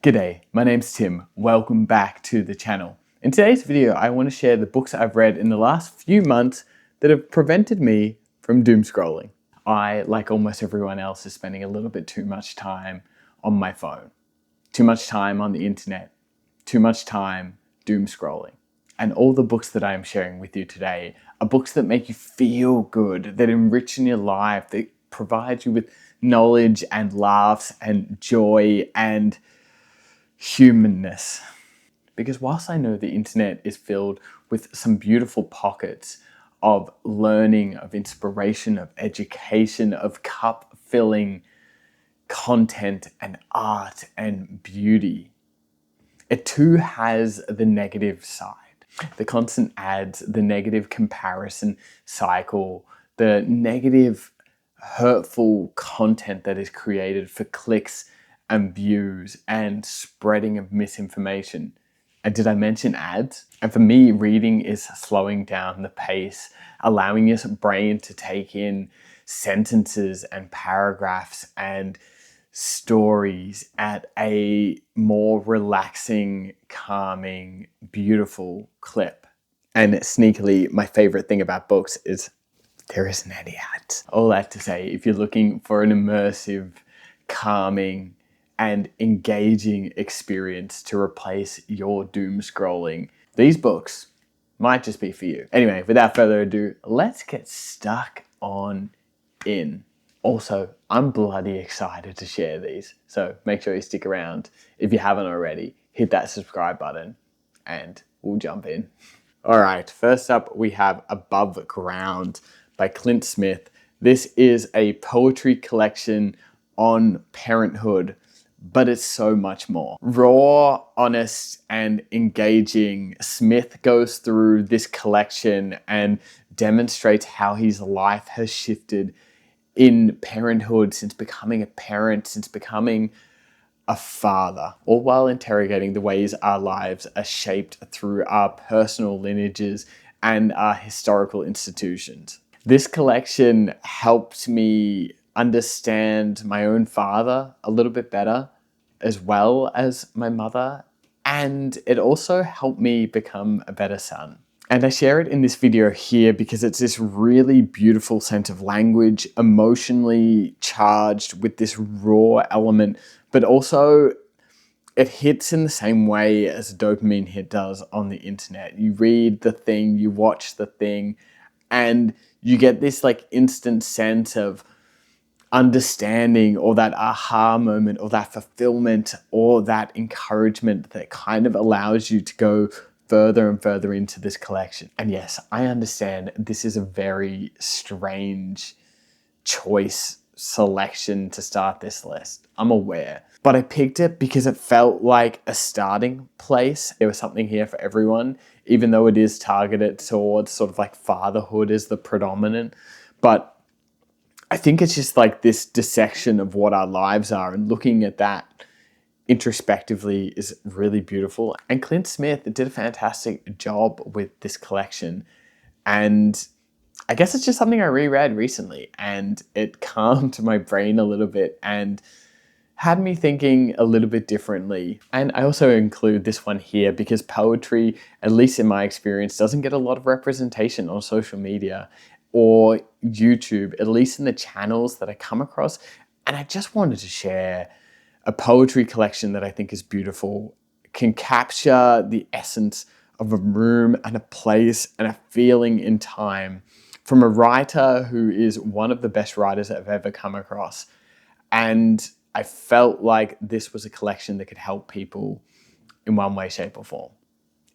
G'day, my name's Tim. Welcome back to the channel. In today's video, I want to share the books I've read in the last few months that have prevented me from doom scrolling. I, like almost everyone else, is spending a little bit too much time on my phone, too much time on the internet, too much time doom scrolling. And all the books that I am sharing with you today are books that make you feel good, that enrich in your life, that provide you with knowledge and laughs and joy and humanness. Because whilst I know the internet is filled with some beautiful pockets of learning, of inspiration, of education, of cup-filling content and art and beauty, it too has the negative side. The constant ads, the negative comparison cycle, the negative hurtful content that is created for clicks and views and spreading of misinformation. And did I mention ads? And for me, reading is slowing down the pace, allowing your brain to take in sentences and paragraphs and stories at a more relaxing, calming, beautiful clip. And sneakily, my favorite thing about books is there isn't any ads. All that to say, if you're looking for an immersive, calming, and engaging experience to replace your doom scrolling, these books might just be for you. Anyway, without further ado, let's get stuck on in. Also, I'm bloody excited to share these, so make sure you stick around. If you haven't already, hit that subscribe button and we'll jump in. All right, first up we have Above Ground by Clint Smith. This is a poetry collection on parenthood, but it's so much more. Raw, honest, and engaging, Smith goes through this collection and demonstrates how his life has shifted in parenthood since becoming a parent, since becoming a father, all while interrogating the ways our lives are shaped through our personal lineages and our historical institutions. This collection helped me understand my own father a little bit better, as well as my mother, and it also helped me become a better son. And I share it in this video here because it's this really beautiful sense of language, emotionally charged with this raw element, but also it hits in the same way as a dopamine hit does on the internet. You read the thing, you watch the thing, and you get this like instant sense of understanding or that aha moment or that fulfillment or that encouragement that kind of allows you to go further and further into this collection. And yes, I understand this is a very strange choice selection to start this list. I'm aware. But I picked it because it felt like a starting place. There was something here for everyone, even though it is targeted towards sort of like fatherhood as the predominant. But I think it's just like this dissection of what our lives are, and looking at that introspectively is really beautiful. And Clint Smith did a fantastic job with this collection. And I guess it's just something I reread recently, and it calmed my brain a little bit and had me thinking a little bit differently. And I also include this one here because poetry, at least in my experience, doesn't get a lot of representation on social media or YouTube, at least in the channels that I come across. And I just wanted to share a poetry collection that I think is beautiful, can capture the essence of a room and a place and a feeling in time from a writer who is one of the best writers I've ever come across. And I felt like this was a collection that could help people in one way, shape, or form.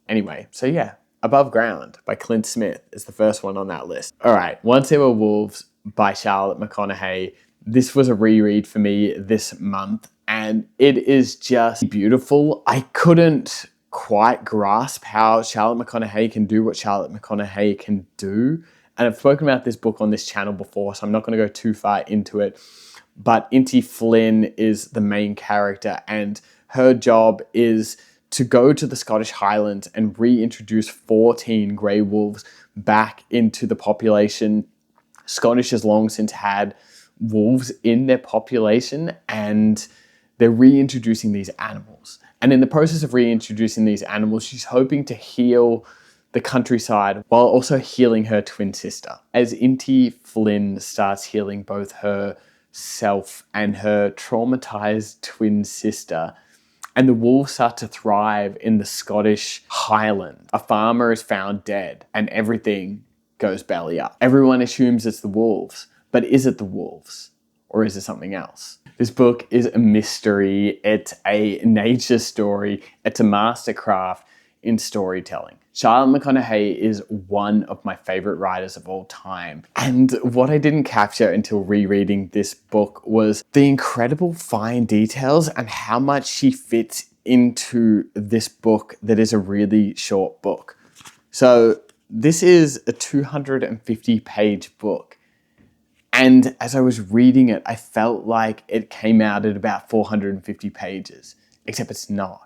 Anyway, so yeah, Above Ground by Clint Smith is the first one on that list. All right, Once There Were Wolves by Charlotte McConaughey. This was a reread for me this month, and it is just beautiful. I couldn't quite grasp how Charlotte McConaughey can do what Charlotte McConaughey can do. And I've spoken about this book on this channel before, so I'm not going to go too far into it. But Inti Flynn is the main character, and her job is to go to the Scottish Highlands and reintroduce 14 grey wolves back into the population. Scottish has long since had wolves in their population, and they're reintroducing these animals. And in the process of reintroducing these animals, she's hoping to heal the countryside while also healing her twin sister. As Inti Flynn starts healing both herself and her traumatized twin sister, and the wolves start to thrive in the Scottish Highland, a farmer is found dead and everything goes belly up. Everyone assumes it's the wolves, but is it the wolves or is it something else? This book is a mystery, it's a nature story, it's a mastercraft in storytelling. Charlotte McConaughey is one of my favorite writers of all time. And what I didn't capture until rereading this book was the incredible fine details and how much she fits into this book that is a really short book. So this is a 250-page book. And as I was reading it, I felt like it came out at about 450 pages, except it's not.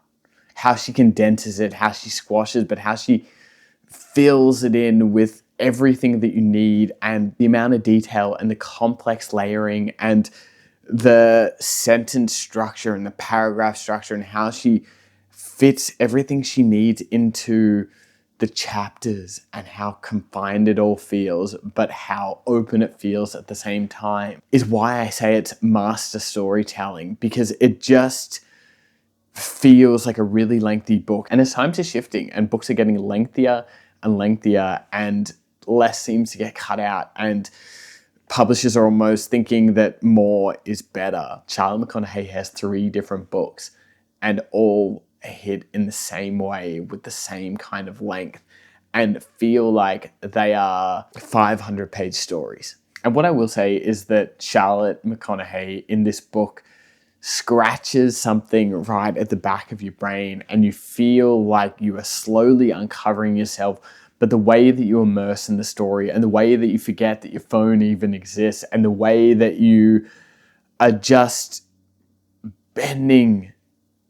How she condenses it, how she squashes, but how she fills it in with everything that you need, and the amount of detail and the complex layering and the sentence structure and the paragraph structure and how she fits everything she needs into the chapters and how confined it all feels, but how open it feels at the same time, is why I say it's master storytelling, because it just feels like a really lengthy book. And as times are shifting and books are getting lengthier and lengthier and less seems to get cut out and publishers are almost thinking that more is better, Charlotte McConaughey has 3 different books and all hit in the same way with the same kind of length and feel like they are 500-page stories. And what I will say is that Charlotte McConaughey in this book scratches something right at the back of your brain and you feel like you are slowly uncovering yourself, but the way that you immerse in the story and the way that you forget that your phone even exists and the way that you are just bending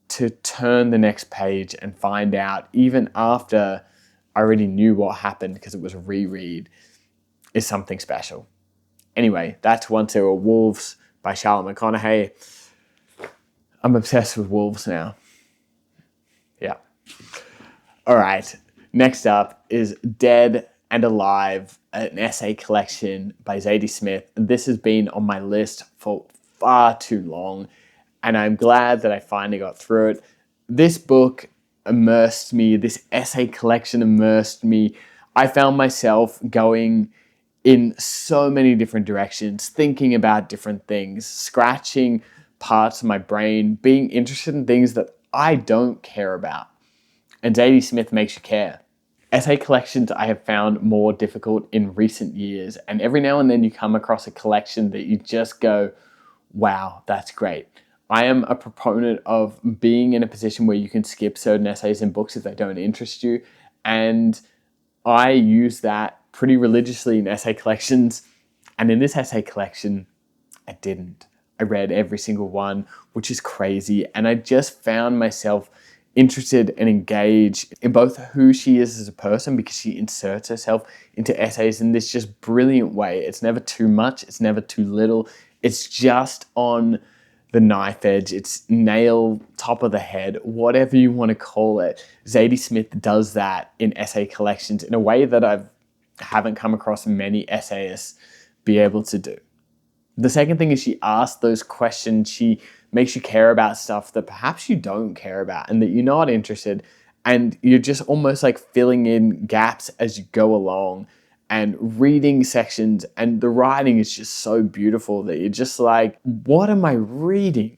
to turn the next page and find out, even after I already knew what happened because it was a reread, is something special. Anyway, that's Once There Were Wolves by Charlotte McConaughey. I'm obsessed with wolves now. Yeah. All right. Next up is Dead and Alive, an essay collection by Zadie Smith. This has been on my list for far too long, and I'm glad that I finally got through it. This book immersed me. This essay collection immersed me. I found myself going in so many different directions, thinking about different things, scratching parts of my brain, being interested in things that I don't care about. And Zadie Smith makes you care. Essay collections I have found more difficult in recent years, and every now and then you come across a collection that you just go, wow, that's great. I am a proponent of being in a position where you can skip certain essays in books if they don't interest you, and I use that pretty religiously in essay collections, and in this essay collection, I didn't. I read every single one, which is crazy, and I just found myself interested and engaged in both who she is as a person, because she inserts herself into essays in this just brilliant way. It's never too much, it's never too little, it's just on the knife edge, it's nail top of the head, whatever you want to call it. Zadie Smith does that in essay collections in a way that I haven't come across many essayists be able to do. The second thing is she asks those questions. She makes you care about stuff that perhaps you don't care about and that you're not interested, and you're just almost like filling in gaps as you go along and reading sections, and the writing is just so beautiful that you're just like, what am I reading?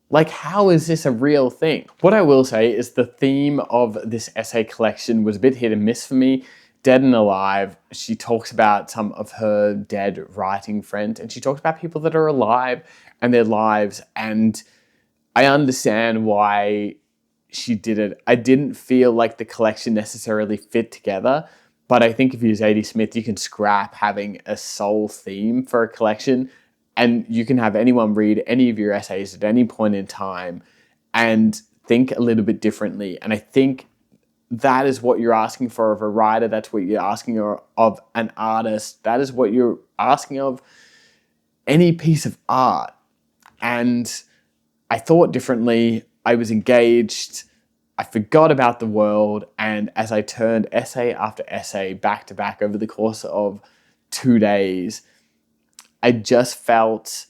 Like, how is this a real thing? What I will say is the theme of this essay collection was a bit hit and miss for me. Dead and Alive, she talks about some of her dead writing friends, and she talks about people that are alive and their lives, and I understand why she did it. I didn't feel like the collection necessarily fit together, but I think if you're Zadie Smith, you can scrap having a sole theme for a collection, and you can have anyone read any of your essays at any point in time and think a little bit differently. And I think that is what you're asking for of a writer. That's what you're asking of an artist. That is what you're asking of any piece of art. And I thought differently, I was engaged, I forgot about the world, and as I turned essay after essay back to back over the course of 2 days, I just felt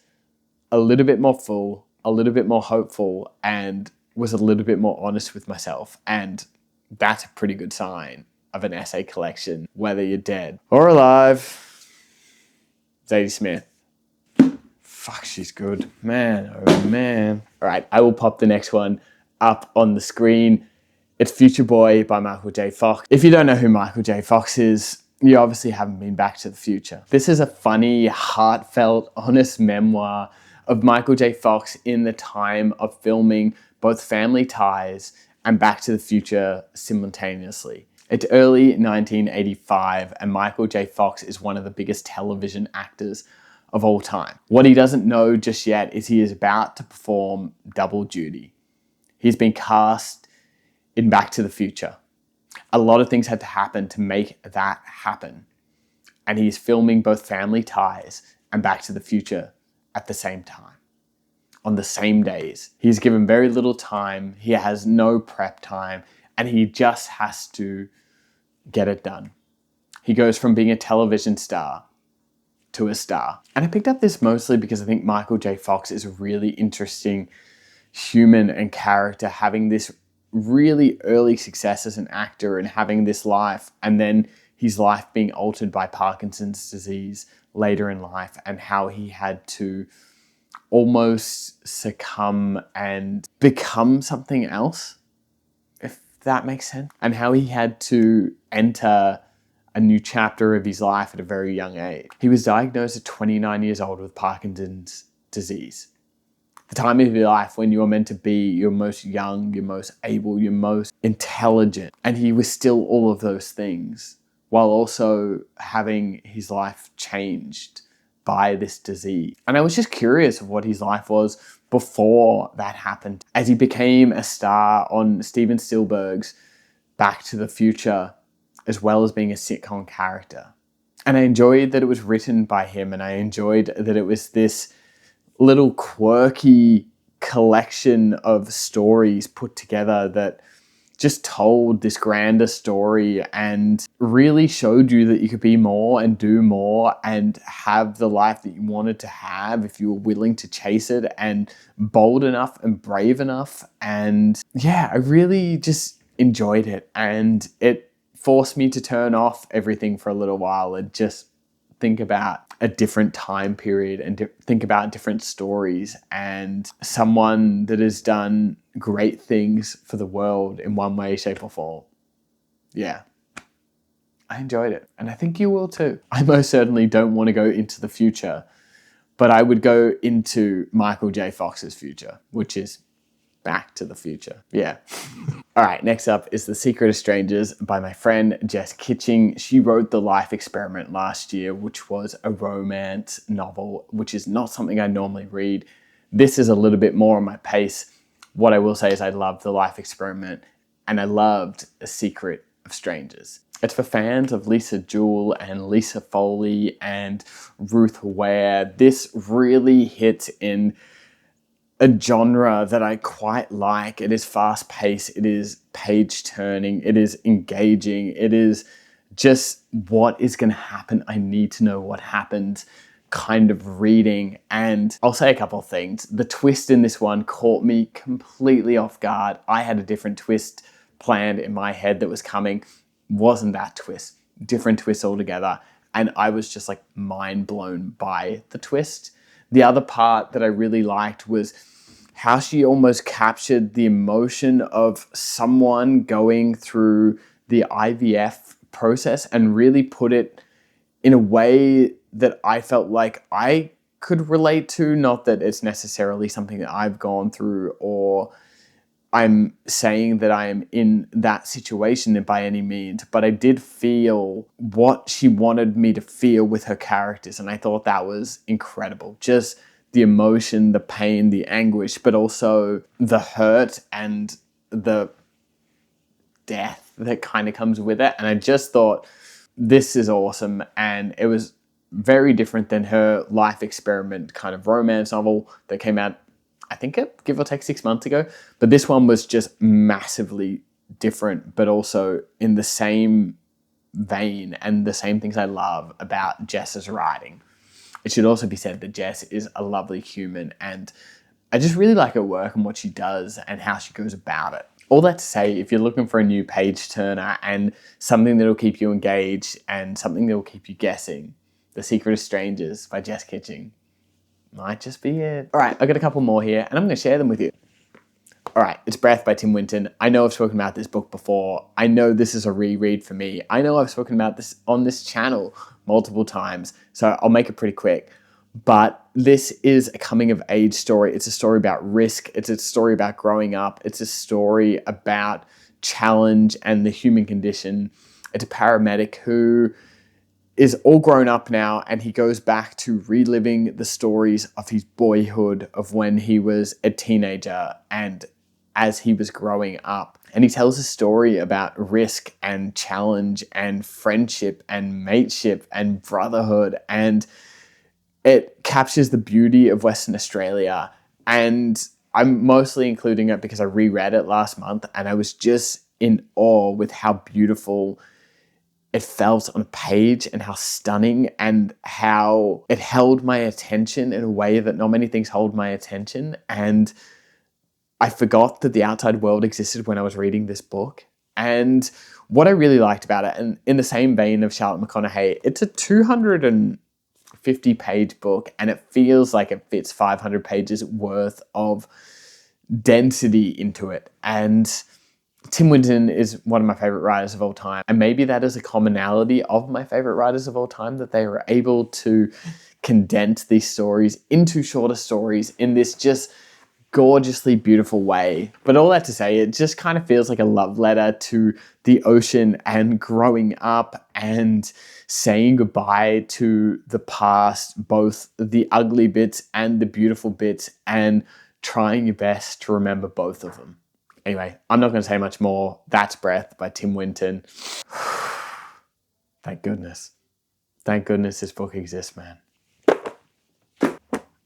a little bit more full, a little bit more hopeful, and was a little bit more honest with myself. And that's a pretty good sign of an essay collection, whether you're dead or alive. Zadie Smith. Fuck, she's good. Man, oh man. All right, I will pop the next one up on the screen. It's Future Boy by Michael J. Fox. If you don't know who Michael J. Fox is, you obviously haven't been Back to the Future. This is a funny, heartfelt, honest memoir of Michael J. Fox in the time of filming both Family Ties and Back to the Future simultaneously. It's early 1985, and Michael J. Fox is one of the biggest television actors of all time. What he doesn't know just yet is he is about to perform double duty. He's been cast in Back to the Future. A lot of things had to happen to make that happen. And he's filming both Family Ties and Back to the Future at the same time, on the same days. He's given very little time. He has no prep time, and he just has to get it done. He goes from being a television star to a star. And I picked up this mostly because I think Michael J. Fox is a really interesting human and character, having this really early success as an actor and having this life, and then his life being altered by Parkinson's disease later in life, and how he had to almost succumb and become something else, if that makes sense, and how he had to enter a new chapter of his life at a very young age. He was diagnosed at 29 years old with Parkinson's disease. The time of your life when you're meant to be your most young, your most able, your most intelligent. And he was still all of those things while also having his life changed by this disease. And I was just curious of what his life was before that happened. As he became a star on Steven Spielberg's Back to the Future, as well as being a sitcom character. And I enjoyed that it was written by him, and I enjoyed that it was this little quirky collection of stories put together that just told this grander story and really showed you that you could be more and do more and have the life that you wanted to have if you were willing to chase it, and bold enough and brave enough. And yeah, I really just enjoyed it, and it forced me to turn off everything for a little while and just think about a different time period and think about different stories, and someone that has done great things for the world in one way, shape or form. Yeah, I enjoyed it, and I think you will too. I most certainly don't want to go into the future, but I would go into Michael J. Fox's future, which is Back to the Future. Yeah. All right, next up is The Secret of Strangers by my friend Jess Kitching. She wrote The Life Experiment last year, which was a romance novel, which is not something I normally read. This is a little bit more on my pace. What I will say is I loved The Life Experiment, and I loved The Secret of Strangers. It's for fans of Lisa Jewell and Lisa Foley and Ruth Ware. This really hits in a genre that I quite like. It is fast-paced, it is page-turning, it is engaging, it is just what is going to happen. I need to know what happened kind of reading. And I'll say a couple of things. The twist in this one caught me completely off guard. I had a different twist planned in my head that was coming. Wasn't that twist. Different twist altogether. And I was just like mind blown by the twist. The other part that I really liked was how she almost captured the emotion of someone going through the IVF process and really put it in a way that I felt like I could relate to. Not that it's necessarily something that I've gone through, or I'm saying that I am in that situation by any means, but I did feel what she wanted me to feel with her characters, and I thought that was incredible. Just the emotion, the pain, the anguish, but also the hurt and the death that kind of comes with it. And I just thought, this is awesome. And it was very different than her Life Experiment kind of romance novel that came out I think give or take 6 months ago. But this one was just massively different, but also in the same vein and the same things I love about Jess's writing. It should also be said that Jess is a lovely human, and I just really like her work and what she does and how she goes about it. All that to say, if you're looking for a new page turner and something that'll keep you engaged and something that'll keep you guessing, The Secret of Strangers by Jess Kitching might just be it. All right, I've got a couple more here and I'm going to share them with you. All right, it's Breath by Tim Winton. I know I've spoken about this book before. I know this is a reread for me. I know I've spoken about this on this channel multiple times, so I'll make it pretty quick. But this is a coming of age story. It's a story about risk. It's a story about growing up. It's a story about challenge and the human condition. It's a paramedic who is all grown up now, and he goes back to reliving the stories of his boyhood, of when he was a teenager and as he was growing up. And he tells a story about risk and challenge and friendship and mateship and brotherhood, and it captures the beauty of Western Australia. And I'm mostly including it because I reread it last month and I was just in awe with how beautiful it felt on a page and how stunning and how it held my attention in a way that not many things hold my attention. And I forgot that the outside world existed when I was reading this book. And what I really liked about it, and in the same vein of Charlotte McConaughey, it's a 250-page book and it feels like it fits 500 pages worth of density into it. And Tim Winton is one of my favorite writers of all time. And maybe that is a commonality of my favorite writers of all time, that they were able to condense these stories into shorter stories in this just gorgeously beautiful way. But all that to say, it just kind of feels like a love letter to the ocean and growing up and saying goodbye to the past, both the ugly bits and the beautiful bits, and trying your best to remember both of them. Anyway, I'm not going to say much more. That's Breath by Tim Winton. Thank goodness. Thank goodness this book exists, man.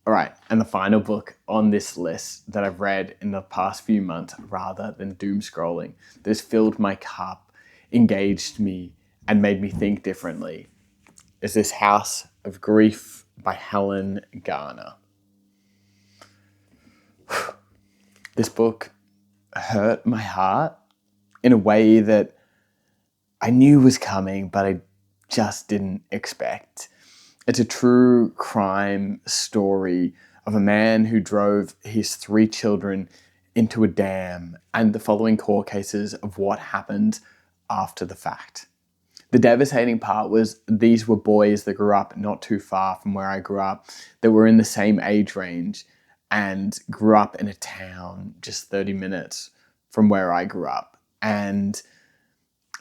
All right, and the final book on this list that I've read in the past few months, rather than Doomscrolling, that's filled my cup, engaged me, and made me think differently, is this House of Grief by Helen Garner. This book hurt my heart in a way that I knew was coming, but I just didn't expect. It's a true crime story of a man who drove his 3 children into a dam, and the following court cases of what happened after the fact. The devastating part was these were boys that grew up not too far from where I grew up, that were in the same age range and grew up in a town just 30 minutes from where I grew up. And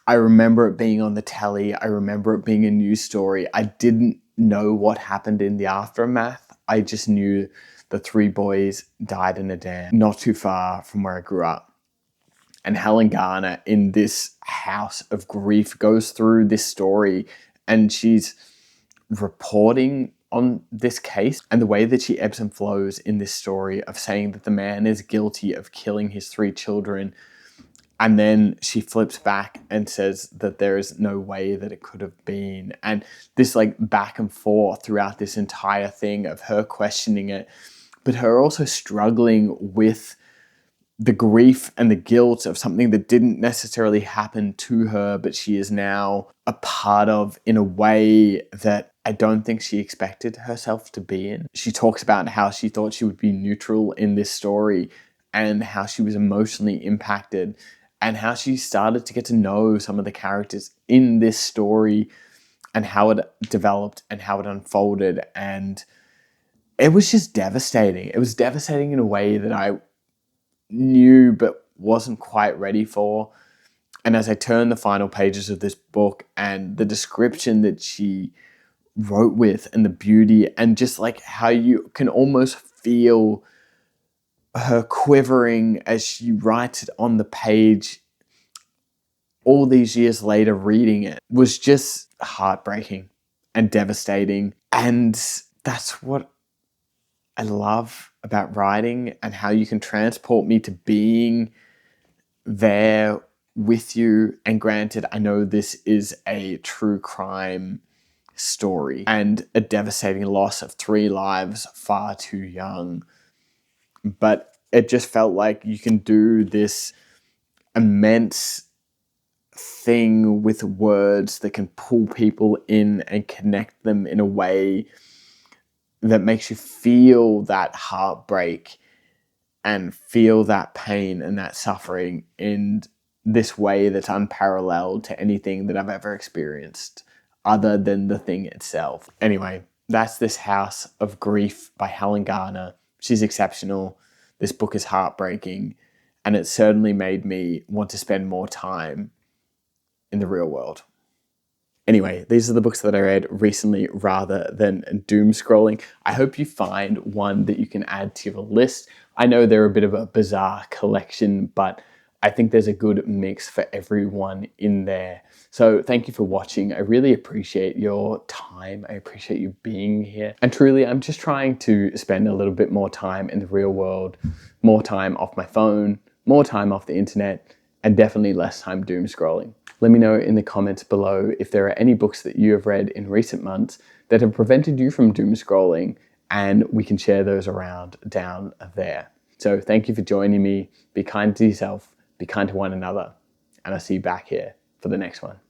I remember it being on the telly. I remember it being a news story. I didn't know what happened in the aftermath. I just knew the 3 boys died in a dam not too far from where I grew up. And Helen Garner, in this House of Grief, goes through this story and she's reporting on this case, and the way that she ebbs and flows in this story of saying that the man is guilty of killing his 3 children. And then she flips back and says that there is no way that it could have been. And this like back and forth throughout this entire thing of her questioning it, but her also struggling with the grief and the guilt of something that didn't necessarily happen to her, but she is now a part of in a way that I don't think she expected herself to be in. She talks about how she thought she would be neutral in this story and how she was emotionally impacted and how she started to get to know some of the characters in this story and how it developed and how it unfolded. And it was just devastating. It was devastating in a way that I knew but wasn't quite ready for. And as I turned the final pages of this book and the description that she wrote with and the beauty and just like how you can almost feel her quivering as she writes it on the page all these years later, reading it was just heartbreaking and devastating. And that's what I love about writing and how you can transport me to being there with you. And granted, I know this is a true crime story and a devastating loss of 3 lives far too young, but it just felt like you can do this immense thing with words that can pull people in and connect them in a way that makes you feel that heartbreak and feel that pain and that suffering in this way that's unparalleled to anything that I've ever experienced other than the thing itself. Anyway, that's This House of Grief by Helen Garner. She's exceptional. This book is heartbreaking, and it certainly made me want to spend more time in the real world. Anyway, these are the books that I read recently rather than doom scrolling. I hope you find one that you can add to your list. I know they're a bit of a bizarre collection, but I think there's a good mix for everyone in there. So thank you for watching. I really appreciate your time. I appreciate you being here. And truly, I'm just trying to spend a little bit more time in the real world, more time off my phone, more time off the internet, and definitely less time doom scrolling. Let me know in the comments below if there are any books that you have read in recent months that have prevented you from doom scrolling, and we can share those around down there. So thank you for joining me. Be kind to yourself, be kind to one another, and I'll see you back here for the next one.